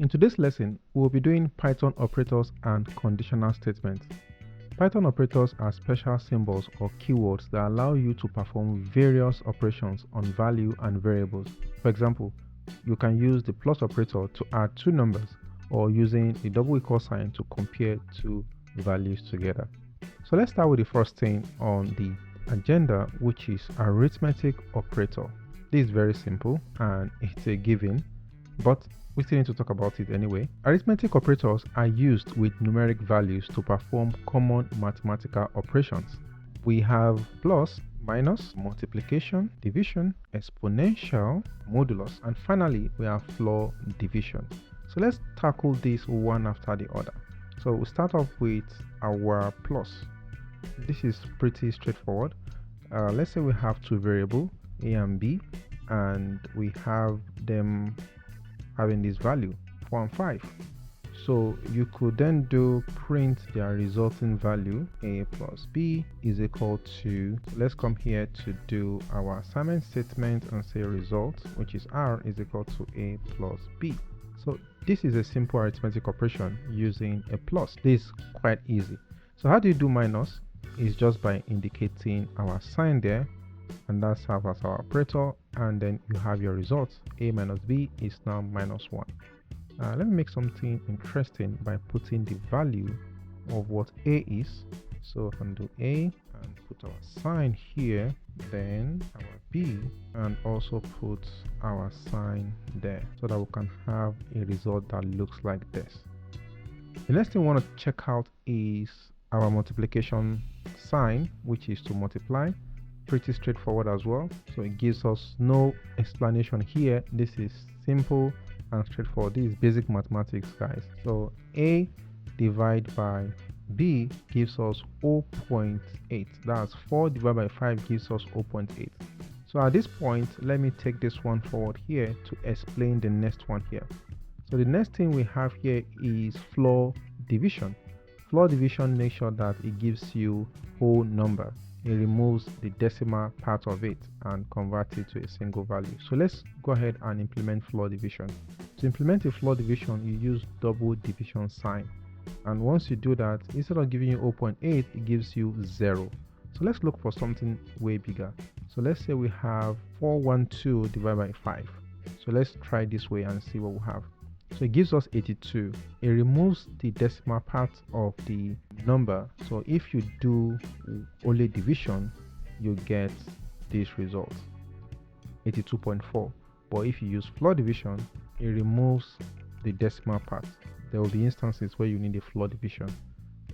In today's lesson, we will be doing Python operators and conditional statements. Python operators are special symbols or keywords that allow you to perform various operations on value and variables. For example, you can use the plus operator to add two numbers, or using the double equal sign to compare two values together. So let's start with the first thing on the agenda, which is arithmetic operator. This is very simple and it's a given, but we still need to talk about it anyway. Arithmetic operators are used with numeric values to perform common mathematical operations. We have plus, minus, multiplication, division, exponential, modulus, and finally we have floor division. So let's tackle this one after the other. So we'll start off with our plus. This is pretty straightforward. Let's say we have two variables, a and b, and we have them having this value 4 and 5. So you could then do print their resulting value, a plus b is equal to, let's come here to do our assignment statement and say result, which is r is equal to a plus b. So this is a simple arithmetic operation using a plus. This is quite easy. So how do you do minus? Is just by indicating our sign there, and that's serves as our operator, and then you have your results. A minus b is now minus 1. Let me make something interesting by putting the value of what a is. So I can do a and put our sign here, then our b, and also put our sign there, so that we can have a result that looks like this. The next thing we want to check out is our multiplication sign, which is to multiply. Pretty straightforward as well, so it gives us no explanation here. This is simple and straightforward. This is basic mathematics, guys. So a divided by b gives us 0.8. That's 4 divided by 5 gives us 0.8. So at this point, let me take this one forward here to explain the next one here. So the next thing we have here is floor division. Floor division makes sure that it gives you whole number. It removes the decimal part of it and converts it to a single value. So let's go ahead and implement floor division. To implement a floor division, you use double division sign. And once you do that, instead of giving you 0.8, it gives you 0. So let's look for something way bigger. So let's say we have 412 divided by 5. So let's try this way and see what we have. So it gives us 82. It removes the decimal part of the number. So if you do only division, you get this result, 82.4. But if you use floor division, it removes the decimal part. There will be instances where you need a floor division.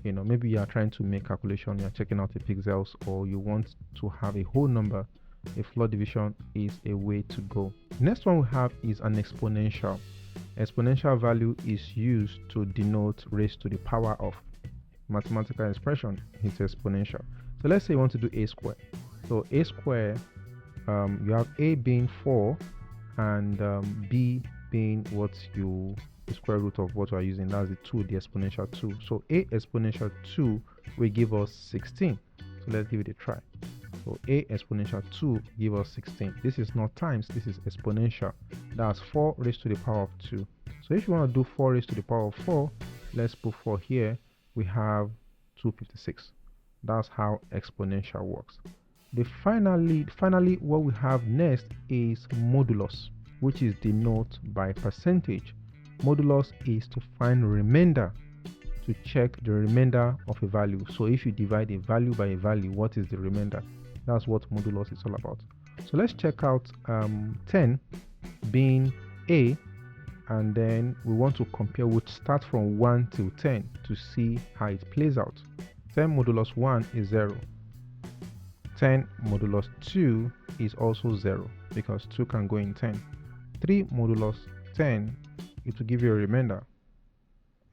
Maybe you are trying to make calculation, you are checking out the pixels, or you want to have a whole number. A floor division is a way to go. The next one we have is an exponential. Exponential value is used to denote raised to the power of. Mathematical expression is exponential. So let's say you want to do a square. So a square, you have a being 4 and b being the square root of what we are using. That's the 2, the exponential 2. So a exponential 2 will give us 16. So let's give it a try. So a exponential 2 give us 16. This is not times, this is exponential. That's 4 raised to the power of 2. So if you want to do 4 raised to the power of 4, let's put 4 here. We have 256. That's how exponential works. Finally, what we have next is modulus, which is denoted by percentage. Modulus is to find remainder, to check the remainder of a value. So if you divide a value by a value, what is the remainder? That's what modulus is all about. So let's check out 10 being a, and then we want to compare, which start from 1 till 10 to see how it plays out. 10 modulus 1 is 0. 10 modulus 2 is also 0 because 2 can go in 10. 3 modulus 10, it will give you a remainder,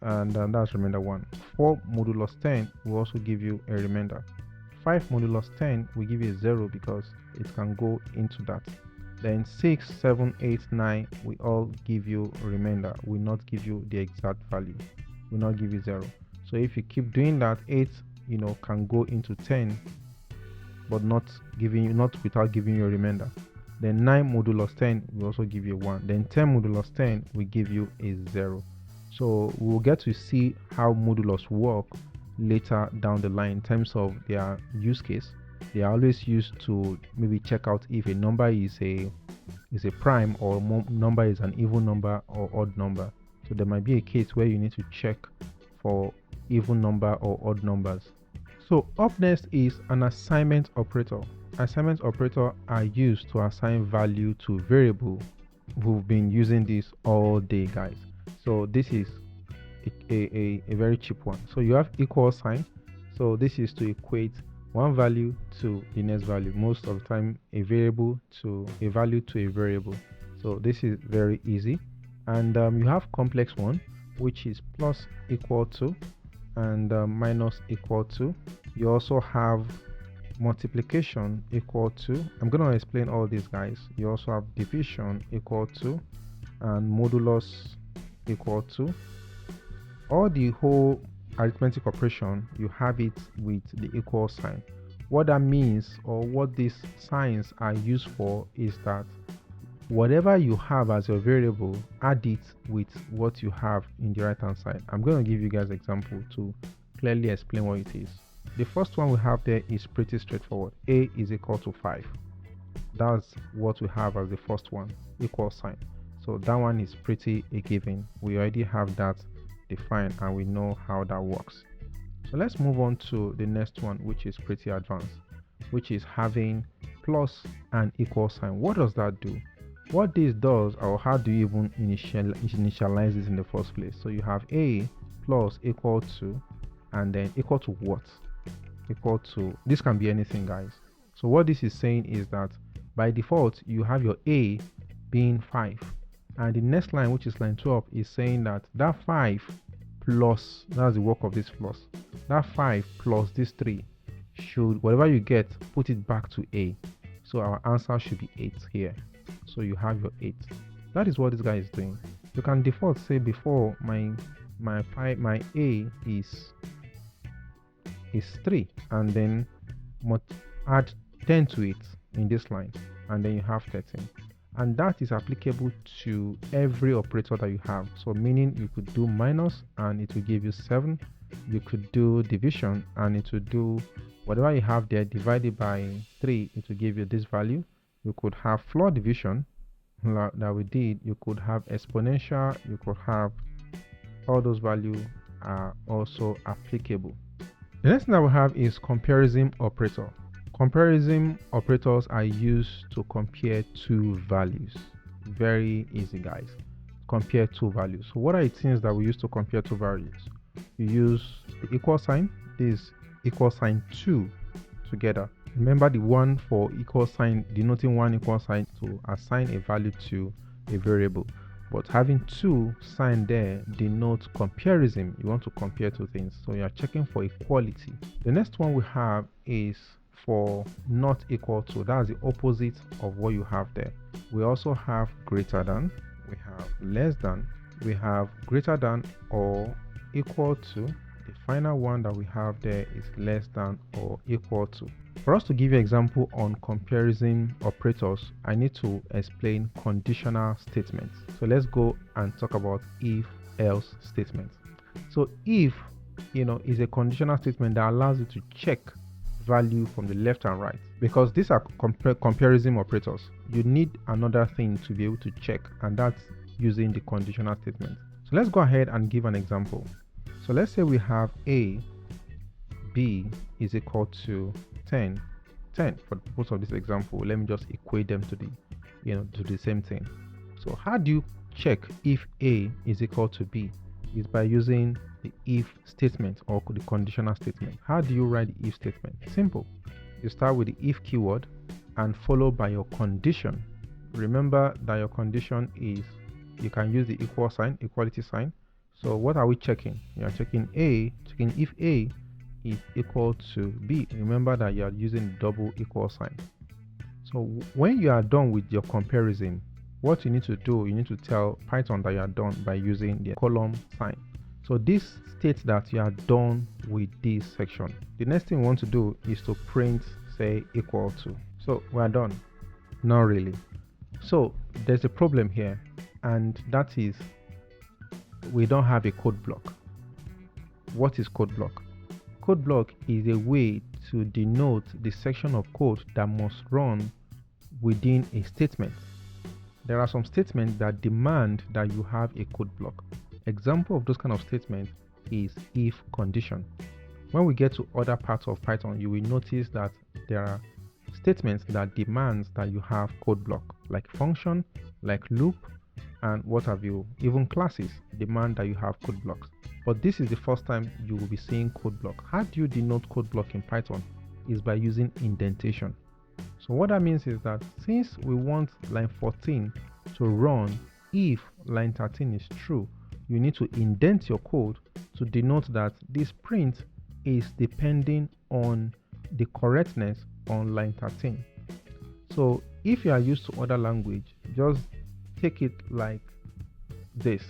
and that's remainder 1. 4 modulus 10 will also give you a remainder. 5 modulus 10 will give you a 0 because it can go into that. Then 6, 7, 8, 9 will all give you a remainder, will not give you the exact value, will not give you 0. So if you keep doing that, 8 can go into 10, but not without giving you a remainder. Then 9 modulus 10 will also give you 1. Then 10 modulus 10 will give you a 0. So we'll get to see how modulus work later down the line in terms of their use case. They are always used to maybe check out if a number is a prime, or number is an even number or odd number. So there might be a case where you need to check for even number or odd numbers. So up next is an assignment operator. Assignment operators are used to assign value to variable. We've been using this all day, guys. So this is a very cheap one. So you have equal sign. So this is to equate one value to the next value. Most of the time, a variable to a value to a variable. So this is very easy. And you have complex one, which is plus equal to and minus equal to. You also have multiplication equal to. I'm going to explain all these, guys. You also have division equal to and modulus equal to. All the whole arithmetic operation, you have it with the equal sign. What that means, or what these signs are used for, is that whatever you have as your variable, add it with what you have in the right hand side. I'm going to give you guys an example to clearly explain what it is. The first one we have there is pretty straightforward. A is equal to 5. That's what we have as the first one, equal sign. So that one is pretty a given. We already have that defined and we know how that works. So let's move on to the next one, which is pretty advanced, which is having plus and equal sign. What does that do? What this does, or how do you even initialize this in the first place? So you have a plus equal to, and then equal to what? Equal to, this can be anything, guys. So what this is saying is that by default you have your a being 5, and the next line, which is line 12, is saying that 5 plus, that's the work of this plus, that 5 plus this 3 should, whatever you get, put it back to a. So our answer should be 8 here. So you have your 8. That is what this guy is doing. You can default say before my a is 3, and then add 10 to it in this line, and then you have 13. And that is applicable to every operator that you have. So meaning you could do minus and it will give you 7. You could do division and it will do whatever you have there divided by 3, it will give you this value. You could have floor division that we did. You could have exponential. You could have all those values are also applicable. The next thing that we have is comparison operator. Comparison operators are used to compare two values. Very easy, guys. Compare two values. So what are the things that we use to compare two values? You use the equal sign. This equal sign 2 together. Remember the one for equal sign denoting one equal sign to assign a value to a variable. But having 2 sign there denotes comparison. You want to compare two things. So you are checking for equality. The next one we have is for not equal to. That's the opposite of what you have there. We also have greater than, we have less than, we have greater than or equal to. The final one that we have there is less than or equal to. For us to give you an example on comparison operators, I need to explain conditional statements. So let's go and talk about if-else statements. So if, is a conditional statement that allows you to check value from the left and right, because these are comparison operators. You need another thing to be able to check, and that's using the conditional statement. So let's go ahead and give an example. So let's say we have a b is equal to 10 for the purpose of this example. Let me just equate them to the to the same thing. So how do you check if a is equal to b? Is by using the if statement or the conditional statement. How do you write the if statement? Simple. You start with the if keyword and follow by your condition. Remember that your condition is, you can use the equal sign, equality sign. So what are we checking? You are checking if a is equal to b. Remember that you are using double equal sign. So when you are done with your comparison, what you need to do, you need to tell Python that you are done by using the column sign. So this states that you are done with this section. The next thing we want to do is to print, say, equal to. So we are done. Not really. So there's a problem here, and that is we don't have a code block. What is code block? Code block is a way to denote the section of code that must run within a statement. There are some statements that demand that you have a code block. Example of those kind of statements is if condition. When we get to other parts of Python, you will notice that there are statements that demands that you have code block, like function, like loop, and what have you. Even classes demand that you have code blocks. But this is the first time you will be seeing code block. How do you denote code block in Python? Is by using indentation. So what that means is that since we want line 14 to run if line 13 is true, you need to indent your code to denote that this print is depending on the correctness on line 13. So if you are used to other language, just take it like this.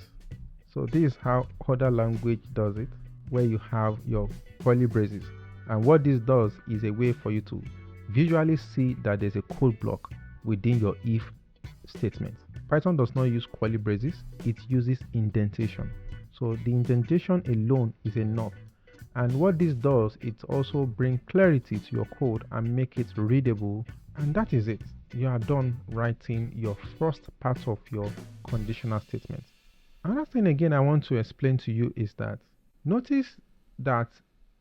So this is how other language does it, where you have your curly braces. And what this does is a way for you to visually see that there's a code block within your if statement. Python does not use curly braces, it uses indentation. So the indentation alone is enough. And what this does, it also brings clarity to your code and make it readable. And that is it. You are done writing your first part of your conditional statement. Another thing again I want to explain to you is that notice that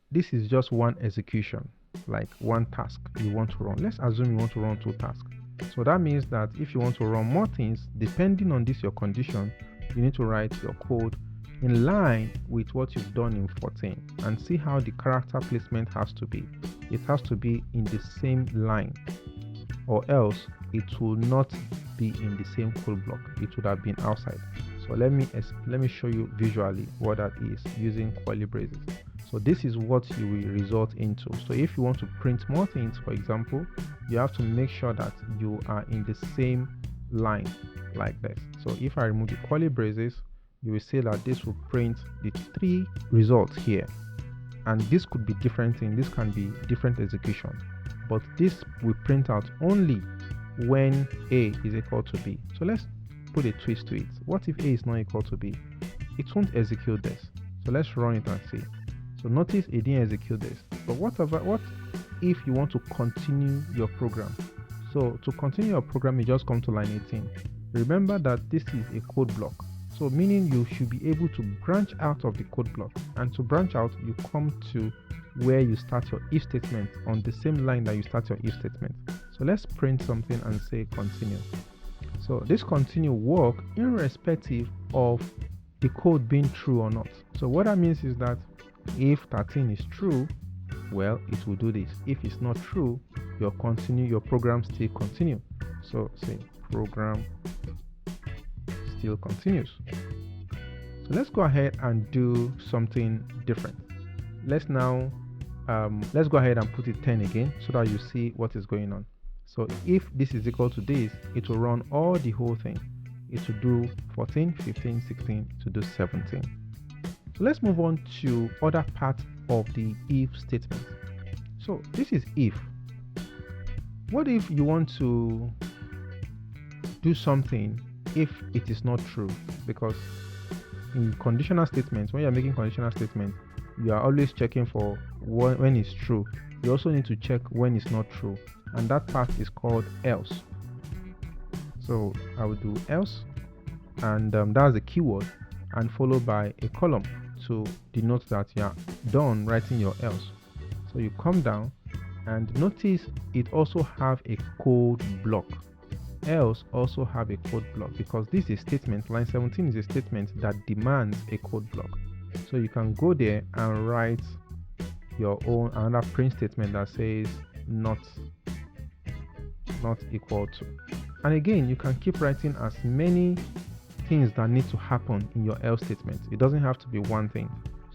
this is just one execution, like one task you want to run. Let's assume you want to run 2 tasks. So that means that if you want to run more things, depending on this your condition, you need to write your code in line with what you've done in 14 and see how the character placement has to be. It has to be in the same line, or else it will not be in the same code block. It would have been outside. So let me show you visually what that is using curly braces. So this is what you will result into. So if you want to print more things, for example, you have to make sure that you are in the same line like this. So if I remove the curly braces, you will see that this will print the 3 results here. And this could be different things. This can be different execution. But this will print out only when A is equal to B. So let's put a twist to it. What if A is not equal to B? It won't execute this. So let's run it and see. So notice it didn't execute this. But what if you want to continue your program? So to continue your program, you just come to line 18. Remember that this is a code block. So meaning you should be able to branch out of the code block. And to branch out, you come to where you start your if statement on the same line that you start your if statement. So let's print something and say continue. So this continue work irrespective of the code being true or not. So what that means is that if 13 is true, well, it will do this. If it's not true, your program still continue. So say program still continues. So let's go ahead and do something different. Let's go ahead and put it 10 again so that you see what is going on. So if this is equal to this, it will run all the whole thing. It will do 14, 15, 16 to do 17. So let's move on to other part of the if statement. So this is if. What if you want to do something if it is not true? Because in conditional statements, when you're making conditional statements, you are always checking for when it's true. You also need to check when it's not true, and that part is called else. So I will do else, and that's the keyword, and followed by a column to denote that you are done writing your else. So you come down and notice it also have a code block. Else also have a code block because this is a statement. Line 17 is a statement that demands a code block. So you can go there and write your own another print statement that says not equal to. And again, you can keep writing as many things that need to happen in your else statement. It doesn't have to be one thing.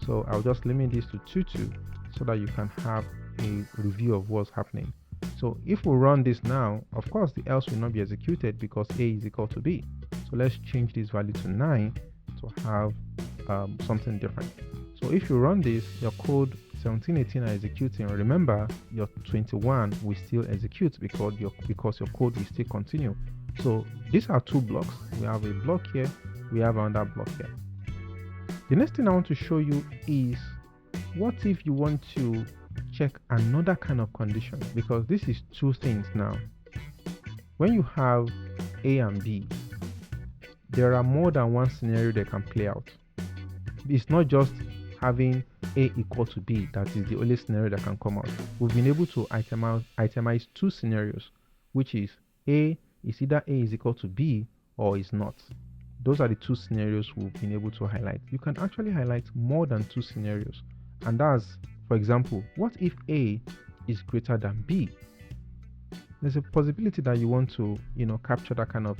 So I'll just limit this to 2 so that you can have a review of what's happening. So if we run this now, of course the else will not be executed because A is equal to B. So let's change this value to 9 to have something different. So if you run this, your code 17, 18 are executing, remember your 21 will still execute because your code will still continue. So these are two blocks. We have a block here, we have another block here. The next thing I want to show you is what if you want to check another kind of condition, because this is two things now. When you have A and B, there are more than one scenario that can play out. It's not just having A equal to B that is the only scenario that can come out. We've been able to itemize two scenarios, which is A is either A is equal to B or is not. Those are the two scenarios we've been able to highlight. You can actually highlight more than two scenarios, and that's, for example, what if A is greater than B? There's a possibility that you want to, capture that kind of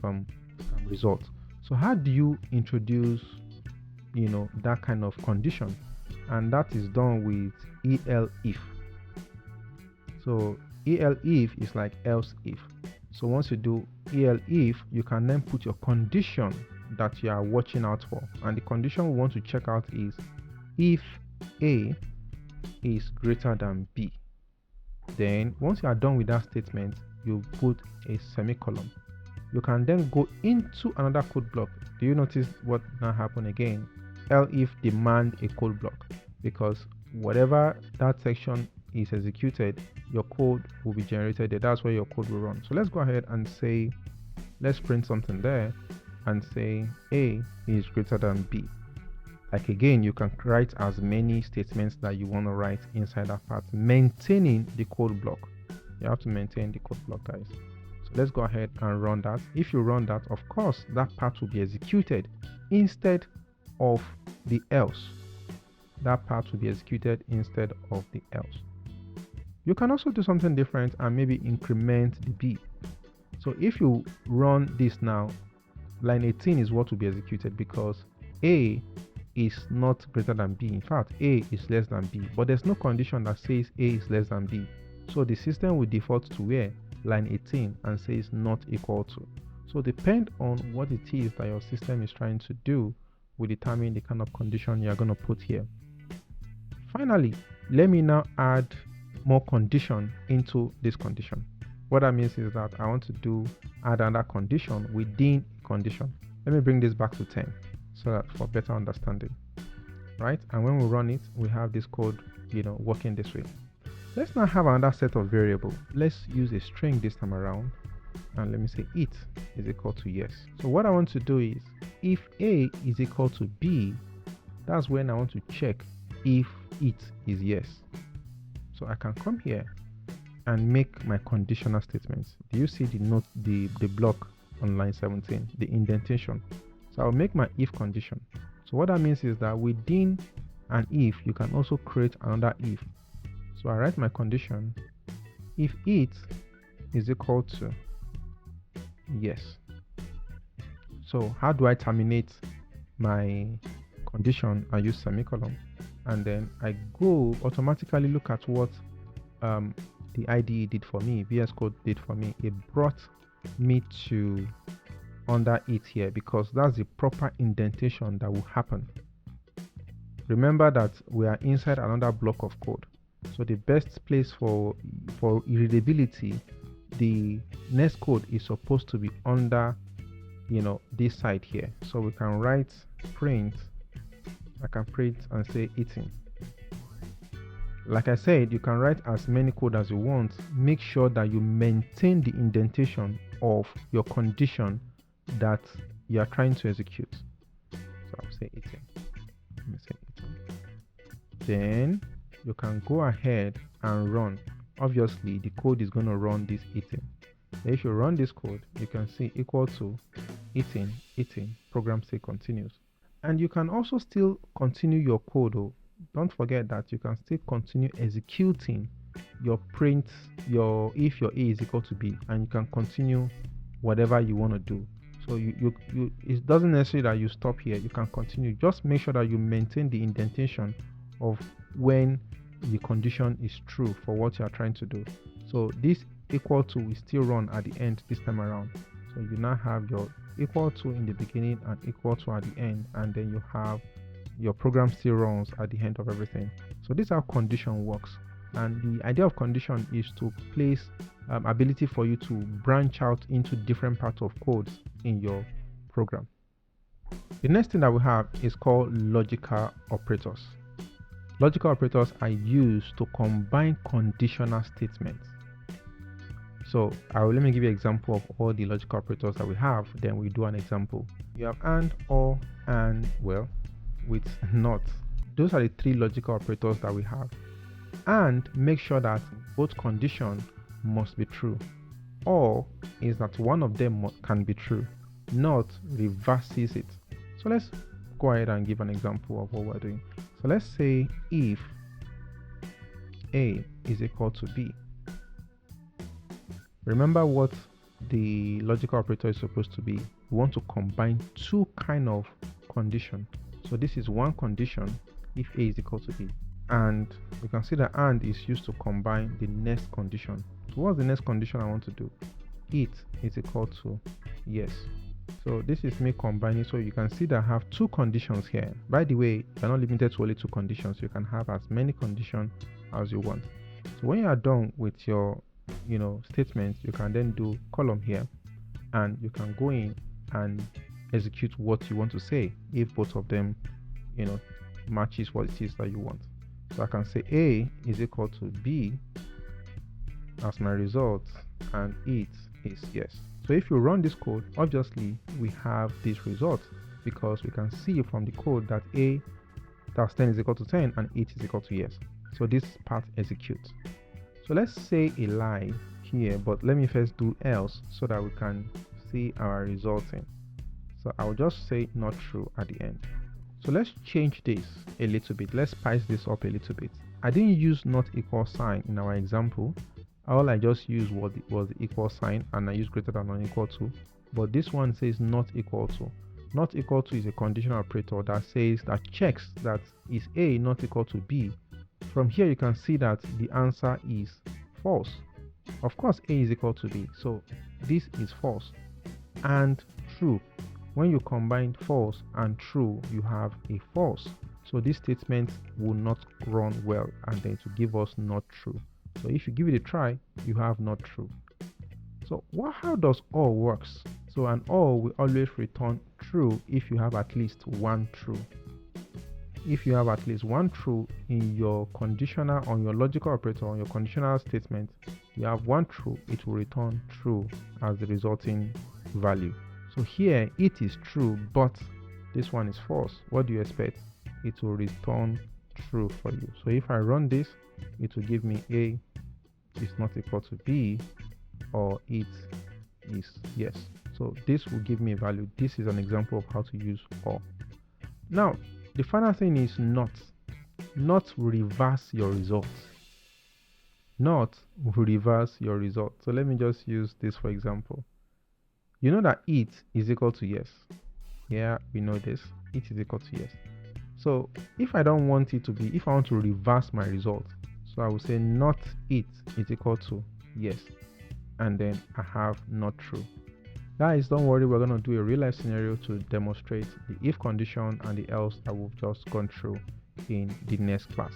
result. So how do you introduce, that kind of condition? And that is done with elif. So elif is like else if. So once you do elif, you can then put your condition that you are watching out for, and the condition we want to check out is if A is greater than B. Then once you are done with that statement, you put a semicolon. You can then go into another code block. Do you notice what now happened again? elif demand a code block, because whatever that section is executed, your code will be generated there. That's where your code will run. So let's go ahead and say, let's print something there and say A is greater than B. Like again, you can write as many statements that you want to write inside that part, maintaining the code block. You have to maintain the code block, guys. So let's go ahead and run that. If you run that, of course, that part will be executed instead of the else. That part will be executed instead of the else. You can also do something different and maybe increment the B. So if you run this now, line 18 is what will be executed because A is not greater than B. In fact, A is less than B, but there's no condition that says A is less than B. So the system will default to where? Line 18, and says not equal to. So depend on what it is that your system is trying to do will determine the kind of condition you're going to put here. Finally, let me now add more condition into this condition. What that means is that I want to add another condition within a condition. Let me bring this back to 10 so that for better understanding, right? And when we run it, we have this code, working this way. Let's now have another set of variable. Let's use a string this time around, and let me say it is equal to yes. So what I want to do is, if A is equal to B, that's when I want to check if it is yes. So I can come here and make my conditional statements. Do you see the block on line 17, the indentation? So I'll make my if condition. So what that means is that within an if, you can also create another if. So I write my condition, if it is equal to yes. So how do I terminate my condition? I use semicolon, and then I go automatically look at what the IDE did for me, VS Code did for me. It brought me to under it here because that's the proper indentation that will happen. Remember that we are inside another block of code. So the best place for readability, the next code is supposed to be under, this side here. So we can write print. I can print and say eating. Like I said, you can write as many code as you want. Make sure that you maintain the indentation of your condition that you are trying to execute. So I'll say eating. Let me say eating. Then you can go ahead and run. Obviously, the code is going to run this eating. If you run this code, you can see equal to eating, program still continues. And you can also still continue your code. Don't forget that you can still continue executing your print, if your A is equal to B, and you can continue whatever you want to do. So it doesn't necessarily that you stop here. You can continue. Just make sure that you maintain the indentation of when the condition is true for what you are trying to do. So this equal to will still run at the end this time around. So you now have your equal to in the beginning and equal to at the end, and then you have your program still runs at the end of everything. So this is how condition works. And the idea of condition is to place ability for you to branch out into different parts of codes in your program. The next thing that we have is called logical operators. Logical operators are used to combine conditional statements. So let me give you an example of all the logical operators that we have, then we do an example. You have and, or, and, well, with not. Those are the three logical operators that we have. And make sure that both conditions must be true. Or is that one of them can be true. Not reverses it. So let's go ahead and give an example of what we're doing. So let's say if A is equal to B. Remember what the logical operator is supposed to be. We want to combine two kind of condition. So this is one condition if A is equal to B. And you can see that and is used to combine the next condition. So what's the next condition I want to do? It is equal to yes. So this is me combining. So you can see that I have two conditions here. By the way, you're not limited to only two conditions. You can have as many conditions as you want. So when you are done with your statements, you can then do column here, and you can go in and execute what you want to say if both of them matches what it is that you want. So I can say A is equal to B as my result, and it is yes. So if you run this code, obviously we have this result because we can see from the code that A that's 10 is equal to 10 and it is equal to yes. So this part executes. So let's say a lie here, but let me first do else so that we can see our resulting. So I'll just say not true at the end. So let's change this a little bit. Let's spice this up a little bit. I didn't use not equal sign in our example. All I just used was the equal sign, and I used greater than or equal to. But this one says not equal to. Not equal to is a conditional operator that checks that is A not equal to B. From here you can see that the answer is false. Of course A is equal to B, so this is false. And true. When you combine false and true, you have a false. So this statement will not run well, and then to give us not true. So if you give it a try, you have not true. So how does OR works? So an OR will always return true if you have at least one true. If you have at least one true in your conditional, on your logical operator, on your conditional statement, you have one true, it will return true as the resulting value. So here it is true, but this one is false. What do you expect? It will return true for you. So if I run this, it will give me A is not equal to B, or it is yes. So this will give me a value. This is an example of how to use OR. Now, the final thing is not. Not will reverse your results. Not will reverse your result. So let me just use this for example. You know that it is equal to yes. Yeah, we know this. It is equal to yes. So if I don't want it to be, if I want to reverse my result, so I will say not it is equal to yes, and then I have not true. Guys, don't worry, we're going to do a real life scenario to demonstrate the if condition and the else that we've just gone through in the next class.